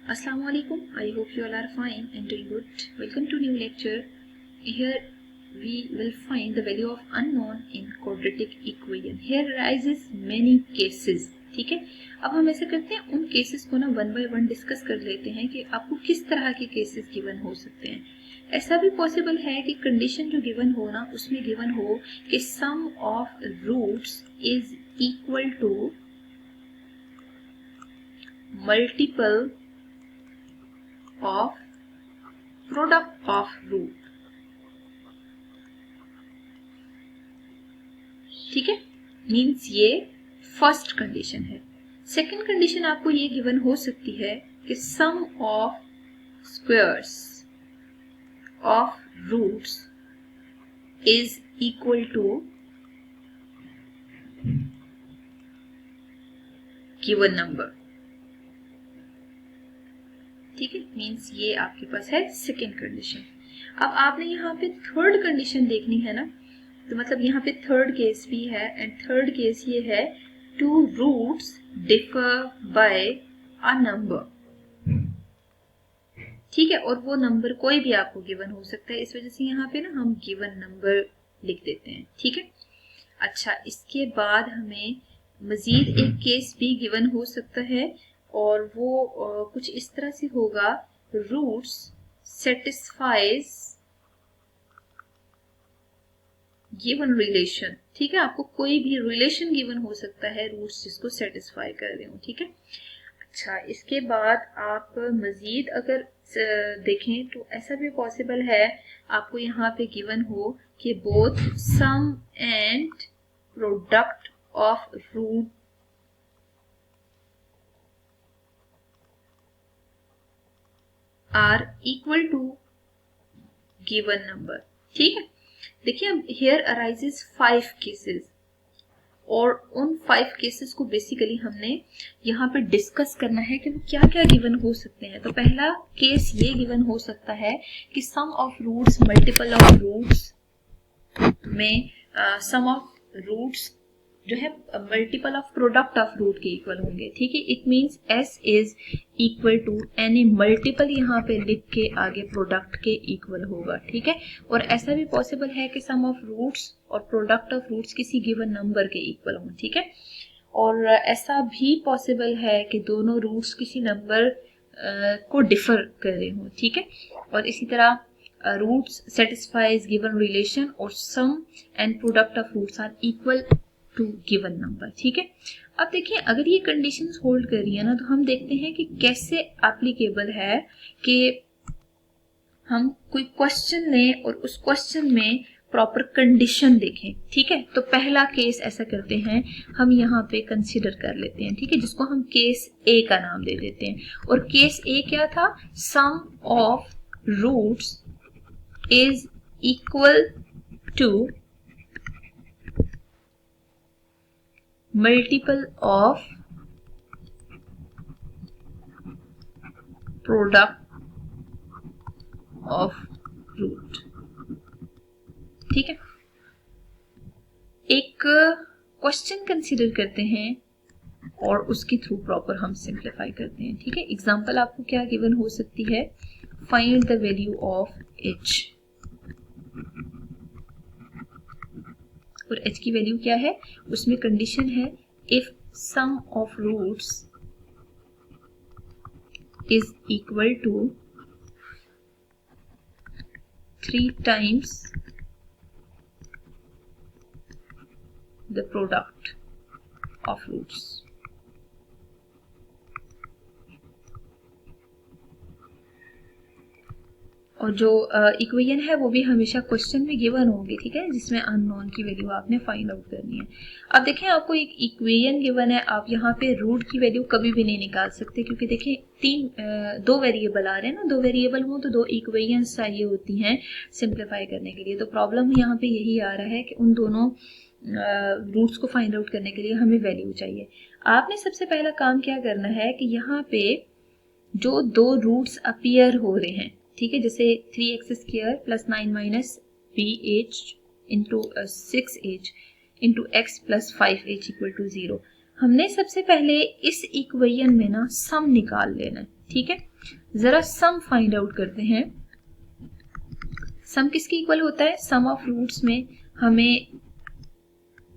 Assalamu alaikum. I hope you all are fine and doing good. Welcome to new lecture. Here we will find the value of unknown in quadratic equation. Here arises many cases. ठीक है, अब हम ऐसे करते हैं, उन cases को ना वन बाय वन डिस्कस कर लेते हैं कि आपको किस तरह के केसेस गिवन हो सकते हैं. ऐसा भी पॉसिबल है कि कंडीशन जो गिवन हो ना उसमें गिवन हो कि sum of roots is equal to multiple of product of root. ठीक है, मीन्स ये फर्स्ट कंडीशन है. सेकंड कंडीशन आपको ये गिवन हो सकती है कि sum of squares of roots is equal to given number. ठीक है, मीन्स ये आपके पास है सेकेंड कंडीशन. अब आपने यहाँ पे थर्ड कंडीशन देखनी है ना, तो मतलब यहाँ पे थर्ड केस भी है एंड थर्ड केस ये है two roots differ by a number. ठीक है, और वो नंबर कोई भी आपको गिवन हो सकता है, इस वजह से यहाँ पे ना हम गिवन नंबर लिख देते हैं. ठीक है, अच्छा, इसके बाद हमें मजीद एक केस भी गिवन हो सकता है और वो कुछ इस तरह से होगा, रूट्स सेटिस्फाइज गिवन रिलेशन. ठीक है, आपको कोई भी रिलेशन गिवन हो सकता है रूट्स जिसको सेटिस्फाई कर रहे हो. ठीक है, अच्छा, इसके बाद आप मजीद अगर देखें तो ऐसा भी पॉसिबल है आपको यहाँ पे गिवन हो कि both sum and product of root are equal to given number. ठीक है, देखिए अब हियर अराइजेस 5 केसेस और उन 5 केसेस को बेसिकली हमने यहाँ पे डिस्कस करना है कि वो क्या क्या गिवन हो सकते हैं. तो पहला केस ये गिवन हो सकता है कि sum of roots multiple of roots में सम ऑफ रूट्स जो है multiple of product of root के इक्वल होंगे. ठीक है, it means s is equal to any multiple यहाँ पे लिख के आगे प्रोडक्ट के इक्वल होगा. ठीक है, और ऐसा भी पॉसिबल है कि सम ऑफ रूट्स और प्रोडक्ट ऑफ रूट्स किसी गिवन नंबर के इक्वल हों. ठीक है, और ऐसा भी पॉसिबल है कि दोनों रूट्स किसी नंबर को डिफर कर रहे हों. ठीक है, और इसी तरह रूट्स सेटिस्फाइज गिवन रिलेशन और sum and product of roots are equal to given number. ठीक है, अब देखिए अगर ये कंडीशंस होल्ड कर रही है ना, तो हम देखते हैं कि कैसे एप्लीकेबल है कि हम कोई क्वेश्चन लें और उस क्वेश्चन में प्रॉपर कंडीशन देखें. ठीक है, तो पहला केस ऐसा करते हैं, हम यहाँ पे कंसीडर कर लेते हैं. ठीक है, जिसको हम केस ए का नाम दे देते हैं. और केस ए क्या था, sum of roots is equal to multiple of product of root. ठीक है, एक क्वेश्चन कंसीडर करते हैं और उसके थ्रू प्रॉपर हम सिंप्लीफाई करते हैं. ठीक है, एग्जांपल आपको क्या गिवन हो सकती है, find the value of h. और h की वैल्यू क्या है, उसमें कंडीशन है if sum of roots is equal to 3 times the product of roots. और जो इक्वेशन है वो भी हमेशा क्वेश्चन में गिवन होगी. ठीक है, जिसमें अननोन की वैल्यू आपने फाइंड आउट करनी है. अब देखें आपको एक इक्वेशन गिवन है, आप यहाँ पे रूट की वैल्यू कभी भी नहीं निकाल सकते, क्योंकि देखें दो वेरिएबल आ रहे हैं ना, दो वेरिएबल हो तो दो इक्वेशंस चाहिए होती हैं सिंप्लीफाई करने के लिए. तो प्रॉब्लम यहाँ पे यही आ रहा है कि उन दोनों रूट्स को फाइंड आउट करने के लिए हमें वैल्यू चाहिए. आपने सबसे पहला काम क्या करना है कि यहाँ पे जो दो रूट्स अपीयर हो रहे हैं, ठीक है, जैसे 3x square plus 9 minus 3h into 6h into x plus 5h equal to 0. हमने सबसे पहले इस इक्वेशन में ना सम निकाल लेना है, ठीक है। जरा सम फाइंड आउट करते हैं। सम किसके इक्वल होता है? सम ऑफ रूट्स में हमें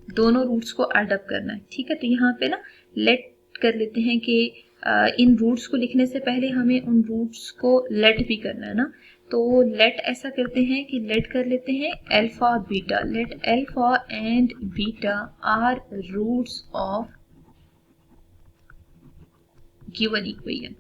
दोनों रूट्स को एड अप करना है, ठीक है। तो यहाँ पे ना लेट कर लेते हैं कि इन रूट्स को लिखने से पहले हमें उन रूट्स को लेट भी करना है ना। तो लेट ऐसा करते हैं कि लेट कर लेते हैं alpha beta. Let alpha and beta are roots of given equation,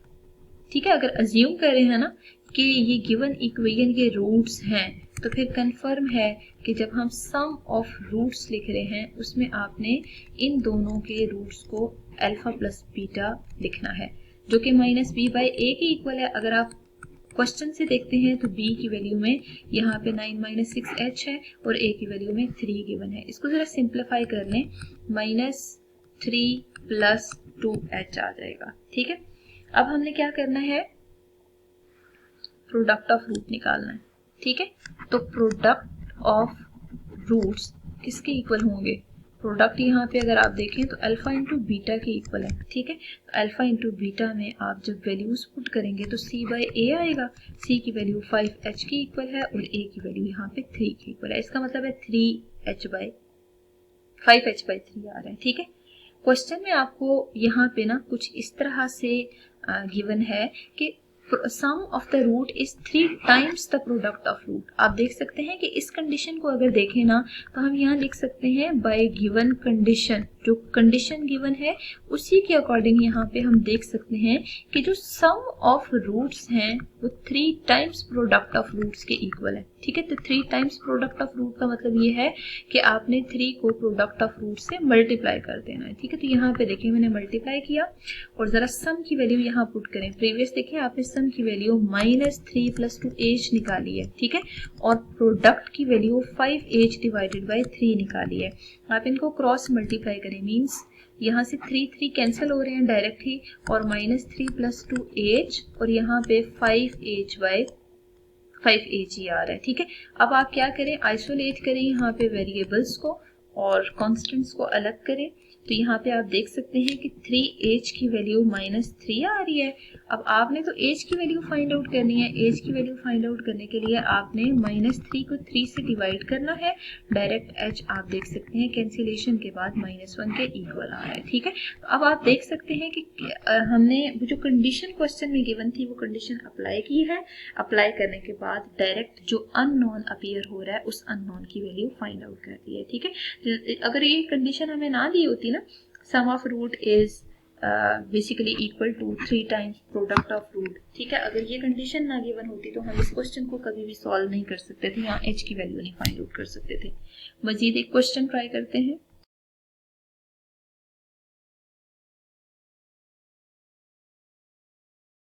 ठीक है। अगर अज्यूम कर रहे हैं ना कि ये गिवन इक्वेशन के रूट्स हैं, तो फिर कंफर्म है कि जब हम सम ऑफ रूट्स लिख रहे हैं उसमें आपने इन दोनों के रूट्स को अल्फा प्लस बीटा लिखना है, जो कि माइनस बी बाई ए के इक्वल है। अगर आप क्वेश्चन से देखते हैं तो b की वैल्यू में यहाँ पे 9 माइनस 6h है और a की वैल्यू में 3 गिवन है। इसको जरा सिंप्लीफाई कर लें, माइनस 3 प्लस 2h आ जाएगा, ठीक है। अब हमने क्या करना है? प्रोडक्ट ऑफ रूट निकालना है, ठीक है। तो प्रोडक्ट ऑफ रूट्स किसके इक्वल होंगे? प्रोडक्ट यहाँ पे अगर आप देखें तो अल्फा इंटू बीटा के इक्वल है, ठीक है। तो अल्फा इंटू बीटा में आप जब वैल्यूज पुट करेंगे तो c बाई ए आएगा। c की वैल्यू 5h की इक्वल है और a की वैल्यू यहाँ पे 3 की इक्वल है। इसका मतलब है 5h बाई 3 आ रहा है, ठीक है। क्वेश्चन में आपको यहाँ पे ना कुछ इस तरह से गिवन है कि sum of the root is 3 times the product of root. आप देख सकते हैं कि इस कंडीशन को अगर देखें ना तो हम यहाँ लिख सकते हैं बाय गिवन कंडीशन। जो कंडीशन गिवन है उसी के अकॉर्डिंग यहाँ पे हम देख सकते हैं कि जो सम ऑफ रूट्स हैं वो 3 टाइम्स प्रोडक्ट ऑफ रूट्स के इक्वल है, ठीक है। तो 3 टाइम्स प्रोडक्ट ऑफ रूट का मतलब ये है कि आपने 3 को प्रोडक्ट ऑफ रूट से मल्टीप्लाई कर देना है, ठीक है। तो यहाँ पे देखिए मैंने मल्टीप्लाई किया और जरा सम की वैल्यू यहाँ पुट करें। प्रीवियस देखिए आपने सम की वैल्यू माइनस 3 प्लस 2h निकाली है, ठीक है। और प्रोडक्ट की वैल्यू 5h डिवाइडेड बाई 3 निकाली है। आप इनको क्रॉस मल्टीप्लाई करें, मीन्स यहाँ से 3 कैंसिल हो रहे हैं डायरेक्ट ही, और माइनस 3 प्लस 2h और यहाँ पे 5h बाई 5h ही आ रहा है, ठीक है। अब आप क्या करें? आइसोलेट करें यहाँ पे वेरिएबल्स को और कॉन्स्टेंट्स को अलग करें। तो यहाँ पे आप देख सकते हैं कि 3h की वैल्यू माइनस 3 आ रही है। अब आपने तो h की वैल्यू फाइंड आउट करनी है। h की वैल्यू फाइंड आउट करने के लिए आपने माइनस 3 को 3 से डिवाइड करना है। डायरेक्ट h आप देख सकते हैं कैंसिलेशन के बाद -1 के इक्वल आ रहा है, ठीक है। तो अब आप देख सकते हैं कि हमने जो कंडीशन क्वेश्चन में गिवन थी वो कंडीशन अप्लाई की है। अप्लाई करने के बाद डायरेक्ट जो अननोन अपीयर हो रहा है उस अननोन की वैल्यू फाइंड आउट कर दी है, ठीक है। अगर ये कंडीशन हमें ना दी होती ना, sum of root is basically equal to 3 times product of root, ठीक है। अगर ये कंडीशन ना गिवन होती तो हम इस क्वेश्चन को कभी भी सॉल्व नहीं कर सकते थे, यहाँ h की वैल्यू नहीं फाइंड आउट कर सकते थे। मजीद एक क्वेश्चन ट्राई करते हैं।